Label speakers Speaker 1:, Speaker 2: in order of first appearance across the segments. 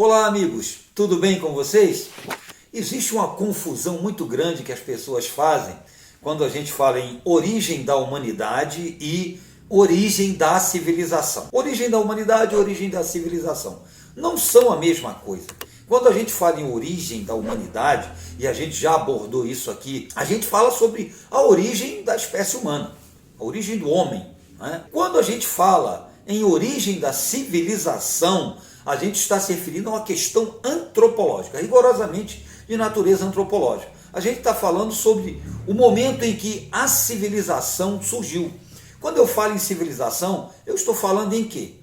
Speaker 1: Olá amigos, tudo bem com vocês? Existe uma confusão muito grande que as pessoas fazem quando a gente fala em origem da humanidade e origem da civilização. Origem da humanidade e origem da civilização não são a mesma coisa. Quando a gente fala em origem da humanidade, e a gente já abordou isso aqui, a gente fala sobre a origem da espécie humana, a origem do homem, né? Quando a gente fala em origem da civilização, a gente está se referindo a uma questão antropológica, rigorosamente de natureza antropológica. A gente está falando sobre o momento em que a civilização surgiu. Quando eu falo em civilização, eu estou falando em quê?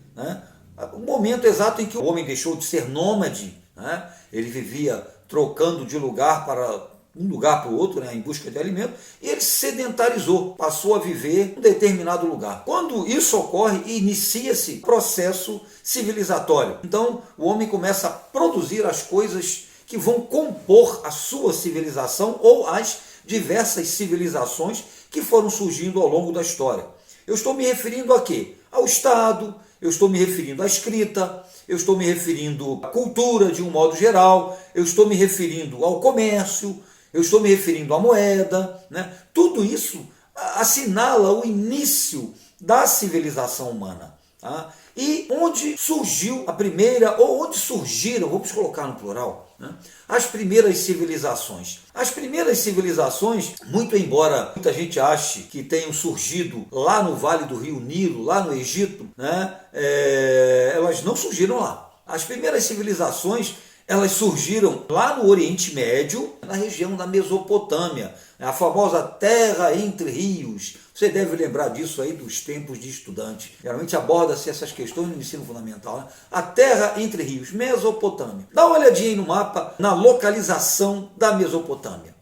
Speaker 1: O momento exato em que o homem deixou de ser nômade, né? Ele vivia trocando de lugar para um lugar para o outro, né, em busca de alimento, e ele se sedentarizou, passou a viver em um determinado lugar. Quando isso ocorre, inicia-se o processo civilizatório. Então, o homem começa a produzir as coisas que vão compor a sua civilização ou as diversas civilizações que foram surgindo ao longo da história. Eu estou me referindo a quê? Ao Estado, eu estou me referindo à escrita, eu estou me referindo à cultura de um modo geral, eu estou me referindo ao comércio, eu estou me referindo à moeda, né? Tudo isso assinala o início da civilização humana. Tá? E onde surgiu a primeira, ou onde surgiram, vamos colocar no plural, né? As primeiras civilizações. As primeiras civilizações, muito embora muita gente ache que tenham surgido lá no Vale do Rio Nilo, lá no Egito, né? Elas não surgiram lá. As primeiras civilizações, elas surgiram lá no Oriente Médio, na região da Mesopotâmia, a famosa Terra entre Rios. Você deve lembrar disso aí dos tempos de estudante. Geralmente aborda-se essas questões no ensino fundamental, né? A Terra entre Rios, Mesopotâmia. Dá uma olhadinha aí no mapa, na localização da Mesopotâmia.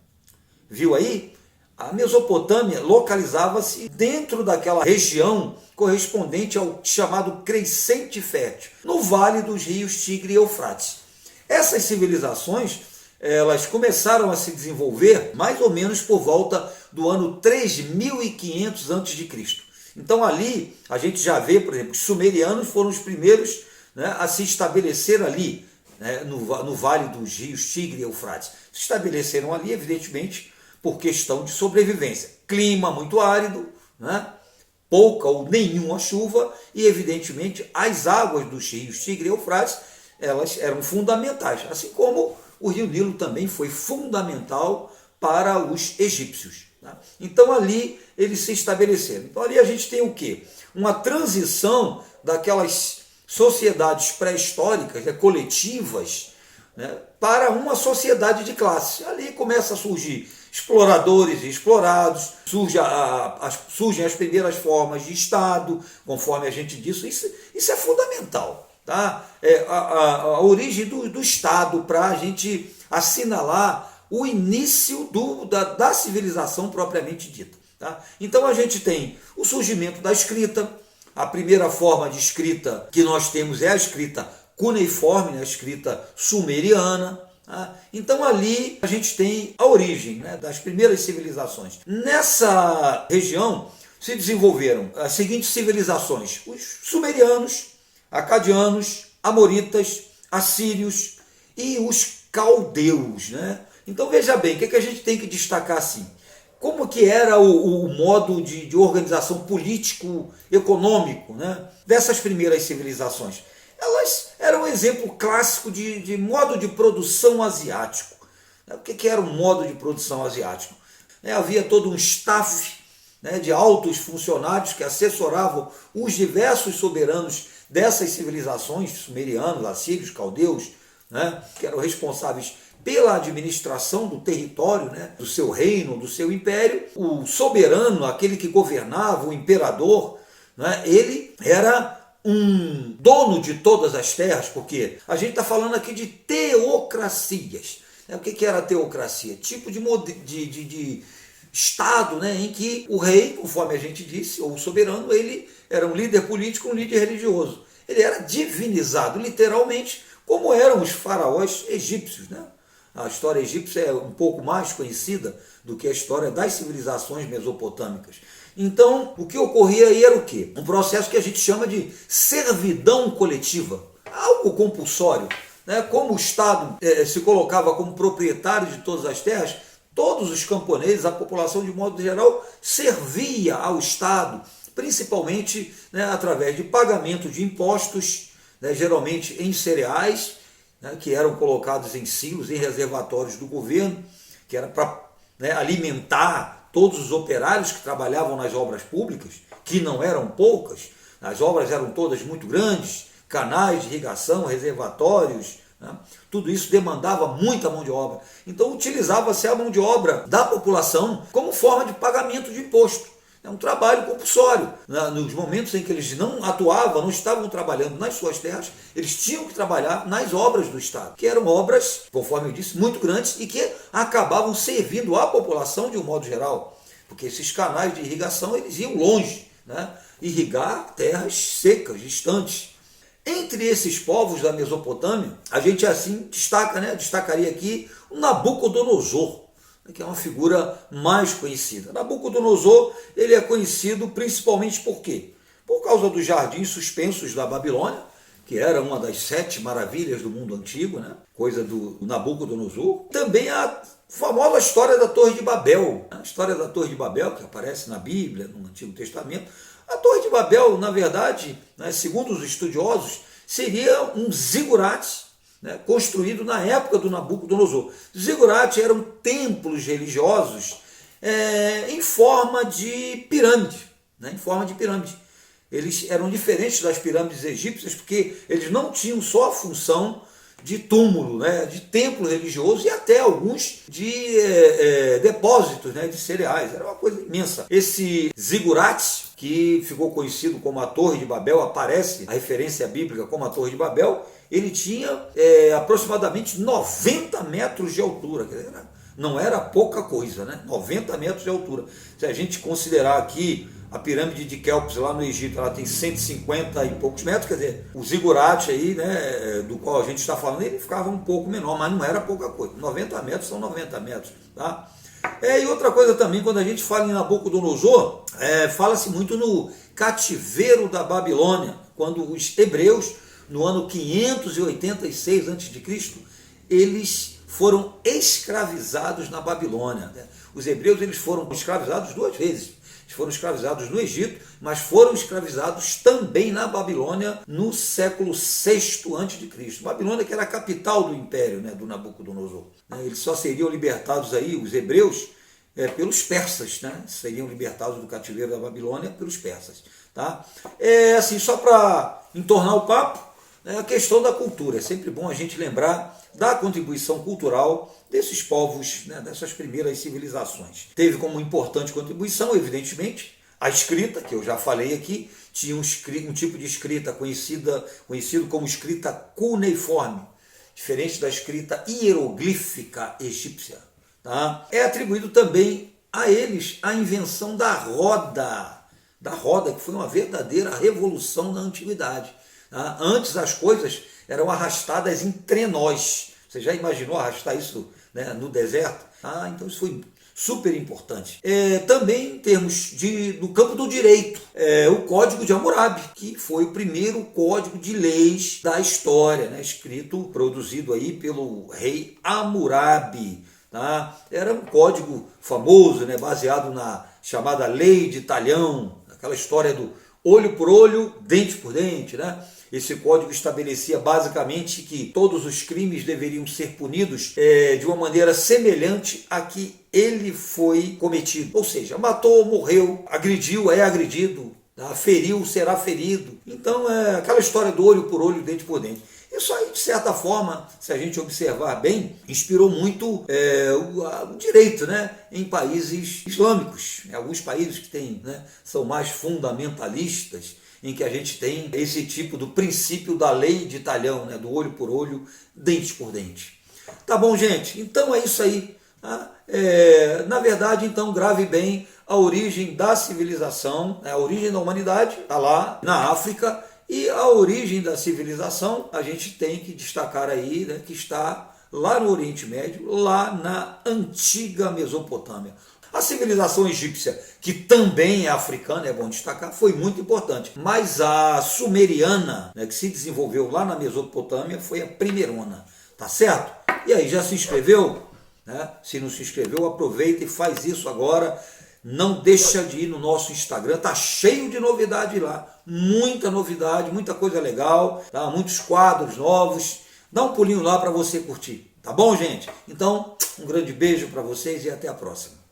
Speaker 1: Viu aí? A Mesopotâmia localizava-se dentro daquela região correspondente ao chamado Crescente Fértil, no vale dos rios Tigre e Eufrates. Essas civilizações, elas começaram a se desenvolver mais ou menos por volta do ano 3500 a.C. Então ali a gente já vê, por exemplo, os sumerianos foram os primeiros, né, a se estabelecer ali, né, no vale dos rios Tigre e Eufrates. Se estabeleceram ali, evidentemente, por questão de sobrevivência. Clima muito árido, né, pouca ou nenhuma chuva e, evidentemente, as águas dos rios Tigre e Eufrates, elas eram fundamentais, assim como o Rio Nilo também foi fundamental para os egípcios. Tá? Então ali eles se estabeleceram. Então ali a gente tem o quê? Uma transição daquelas sociedades pré-históricas, né, coletivas, né, para uma sociedade de classe. Ali começa a surgir exploradores e explorados, surgem as primeiras formas de Estado, conforme a gente disse, isso é fundamental. Tá? A origem do Estado para a gente assinalar o início da civilização propriamente dita. Tá? Então a gente tem o surgimento da escrita. A primeira forma de escrita que nós temos é a escrita cuneiforme, né? A escrita sumeriana. Tá? Então ali a gente tem a origem, né, das primeiras civilizações. Nessa região se desenvolveram as seguintes civilizações: os sumerianos, acadianos, amoritas, assírios e os caldeus, né? Então veja bem, o que a gente tem que destacar assim? Como que era o modo de organização político-econômico, né, dessas primeiras civilizações? Elas eram um exemplo clássico de modo de produção asiático. O que era o modo de produção asiático? Havia todo um staff, né, de altos funcionários que assessoravam os diversos soberanos dessas civilizações, sumerianos, assírios, caldeus, né, que eram responsáveis pela administração do território, né, do seu reino, do seu império. O soberano, aquele que governava, o imperador, né, ele era um dono de todas as terras, porque a gente está falando aqui de teocracias. O que era a teocracia? Tipo de Estado, né, em que o rei, conforme a gente disse, ou o soberano, ele era um líder político, um líder religioso. Ele era divinizado, literalmente, como eram os faraós egípcios. Né? A história egípcia é um pouco mais conhecida do que a história das civilizações mesopotâmicas. Então, o que ocorria aí era o quê? Um processo que a gente chama de servidão coletiva. Algo compulsório. né, como o Estado se colocava como proprietário de todas as terras, todos os camponeses, a população de modo geral, servia ao Estado, principalmente, né, através de pagamento de impostos, né, geralmente em cereais, né, que eram colocados em silos, em reservatórios do governo, que era para, né, alimentar todos os operários que trabalhavam nas obras públicas, que não eram poucas, as obras eram todas muito grandes, canais de irrigação, reservatórios, né? Tudo isso demandava muita mão de obra. Então utilizava-se a mão de obra da população como forma de pagamento de imposto. É um trabalho compulsório. Nos momentos em que eles não atuavam, não estavam trabalhando nas suas terras, eles tinham que trabalhar nas obras do Estado, que eram obras, conforme eu disse, muito grandes e que acabavam servindo à população de um modo geral, porque esses canais de irrigação eles iam longe, né? Irrigar terras secas, distantes. Entre esses povos da Mesopotâmia, a gente assim destaca, né? Destacaria aqui o Nabucodonosor, que é uma figura mais conhecida. Nabucodonosor, ele é conhecido principalmente por quê? Por causa dos jardins suspensos da Babilônia, que era uma das 7 maravilhas do mundo antigo, né? Coisa do Nabucodonosor. Também a famosa história da Torre de Babel, a história da Torre de Babel, que aparece na Bíblia, no Antigo Testamento. A Torre de Babel, na verdade, né, segundo os estudiosos, seria um zigurate, né, construído na época do Nabucodonosor. Zigurate eram templos religiosos em forma de pirâmide, né, em forma de pirâmide. Eles eram diferentes das pirâmides egípcias porque eles não tinham só a função de túmulo, né, de templo religioso e até alguns de depósitos, né, de cereais. Era uma coisa imensa. Esse zigurate, que ficou conhecido como a Torre de Babel, aparece a referência bíblica como a Torre de Babel, ele tinha aproximadamente 90 metros de altura, quer dizer, não era pouca coisa, né? 90 metros de altura. Se a gente considerar aqui a pirâmide de Quéops lá no Egito, ela tem 150 e poucos metros, quer dizer, o zigurate aí, né, do qual a gente está falando, ele ficava um pouco menor, mas não era pouca coisa. 90 metros são 90 metros, tá? E outra coisa também, quando a gente fala em Nabucodonosor, fala-se muito no cativeiro da Babilônia, quando os hebreus, no ano 586 a.C., eles foram escravizados na Babilônia. Os hebreus eles foram escravizados 2 vezes. Eles foram escravizados no Egito, mas foram escravizados também na Babilônia no século VI a.C. Babilônia que era a capital do império, né, do Nabucodonosor. Eles só seriam libertados aí, os hebreus, pelos persas, né? Seriam libertados do cativeiro da Babilônia pelos persas. Tá? Assim, só para entornar o papo, a questão da cultura. É sempre bom a gente lembrar da contribuição cultural desses povos, né, dessas primeiras civilizações. Teve como importante contribuição, evidentemente, a escrita, que eu já falei aqui, tinha um tipo de escrita conhecido como escrita cuneiforme, diferente da escrita hieroglífica egípcia. Tá? É atribuído também a eles a invenção da roda, que foi uma verdadeira revolução na antiguidade. Tá? Antes as coisas eram arrastadas em trenós. Você já imaginou arrastar isso, né, no deserto? Então isso foi super importante. Também em termos do campo do direito, o Código de Hammurabi, que foi o primeiro código de leis da história, né, escrito, produzido aí pelo rei Hammurabi. Tá? Era um código famoso, né, baseado na chamada Lei de Talhão, aquela história do olho por olho, dente por dente, né? Esse código estabelecia basicamente que todos os crimes deveriam ser punidos de uma maneira semelhante a que ele foi cometido. Ou seja, matou, morreu, agrediu, é agredido, tá? Feriu, será ferido. Então é aquela história do olho por olho, dente por dente. Isso aí, de certa forma, se a gente observar bem, inspirou muito o direito, né, em países islâmicos. Em alguns países que têm, né, são mais fundamentalistas, em que a gente tem esse tipo do princípio da lei de talhão, né, do olho por olho, dente por dente. Tá bom, gente? Então é isso aí. Tá? Na verdade, então, grave bem a origem da civilização, a origem da humanidade, está lá na África, e a origem da civilização, a gente tem que destacar aí, né, que está lá no Oriente Médio, lá na antiga Mesopotâmia. A civilização egípcia, que também é africana, é bom destacar, foi muito importante. Mas a sumeriana, né, que se desenvolveu lá na Mesopotâmia, foi a primeirona, tá certo? E aí, já se inscreveu? Né? Se não se inscreveu, aproveita e faz isso agora. Não deixa de ir no nosso Instagram, tá cheio de novidade lá, muita novidade, muita coisa legal, tá? Muitos quadros novos. Dá um pulinho lá para você curtir, tá bom, gente? Então, um grande beijo para vocês e até a próxima.